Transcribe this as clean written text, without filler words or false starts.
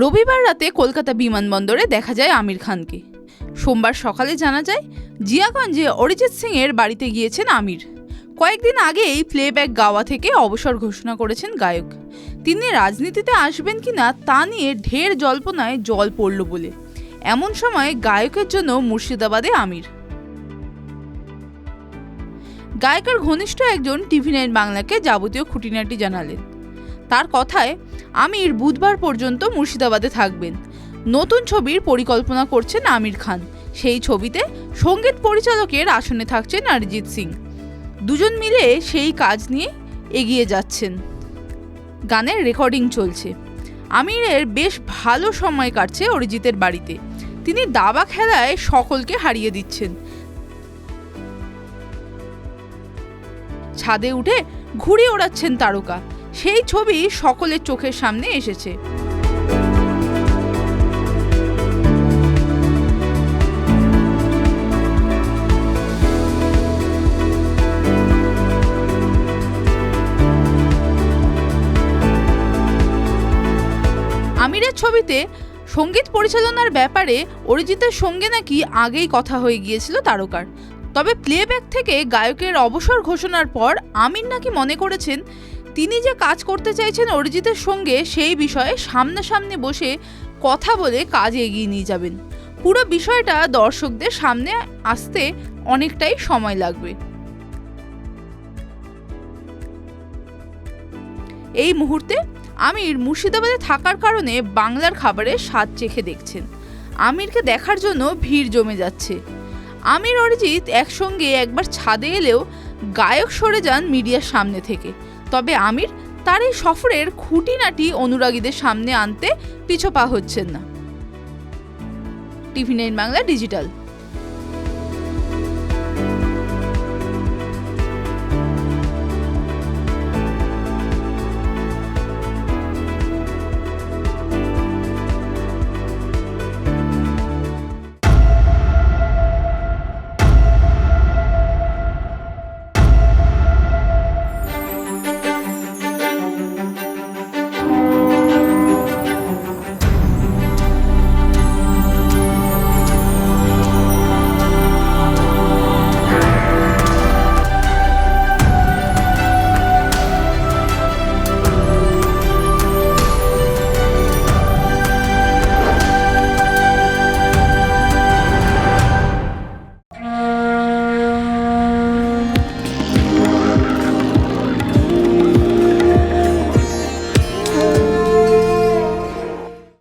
রবিবার রাতে কলকাতা বিমানবন্দরে দেখা যায় আমির খানকে। সোমবার সকালে জানা যায় জিয়াগঞ্জে অরিজিৎ সিংয়ের বাড়িতে গিয়েছেন আমির। কয়েকদিন আগেই প্লেব্যাক গাওয়া থেকে অবসর ঘোষণা করেছেন গায়ক। তিনি রাজনীতিতে আসবেন কিনা তা নিয়ে ঢের জল্পনায় জল পড়ল বলে। এমন সময় গায়কের জন্য মুর্শিদাবাদে আমির। গায়কের ঘনিষ্ঠ একজন TV9 বাংলাকে যাবতীয় খুঁটিনাটি জানালেন। তার কথায় আমির বুধবার পর্যন্ত মুর্শিদাবাদে থাকবেন। নতুন ছবির পরিকল্পনা করছেন আমির খান। সেই ছবিতে সঙ্গীত পরিচালকের আসনে থাকছেন অরিজিৎ সিং। দুজন মিলে সেই কাজ নিয়ে এগিয়ে যাচ্ছেন। গানের রেকর্ডিং চলছে। আমিরের বেশ ভালো সময় কাটছে অরিজিতের বাড়িতে। তিনি দাবা খেলায় সকলকে হারিয়ে দিচ্ছেন। ছাদে উঠে ঘুড়ি ওড়াচ্ছেন তারকা। সেই ছবি সকলের চোখের সামনে এসেছে। আমিরের ছবিতে সঙ্গীত পরিচালনার ব্যাপারে অরিজিতের সঙ্গে নাকি আগেই কথা হয়ে গিয়েছিল তারকার। তবে প্লেব্যাক থেকে গায়কের অবসর ঘোষণার পর আমির নাকি মনে করেছেন তিনি যে কাজ করতে চাইছেন অরিজিতের সঙ্গে সেই বিষয়ে সামনাসামনি বসে কথা বলে কাজ এগিয়ে নিয়ে যাবেন। পুরো বিষয়টা দর্শকদের সামনে আসতে অনেকটাই সময় লাগবে। এই মুহূর্তে আমির মুর্শিদাবাদে থাকার কারণে বাংলার খাবারের স্বাদ চেখে দেখছেন। আমিরকে দেখার জন্য ভিড় জমে যাচ্ছে। আমির অরিজিৎ একসঙ্গে একবার ছাদে এলেও গায়ক সরে যান মিডিয়ার সামনে থেকে। তবে আমির তার এই সফরের খুঁটিনাটি অনুরাগীদের সামনে আনতে পিছপা হচ্ছেন না। TV9 Bangla digital.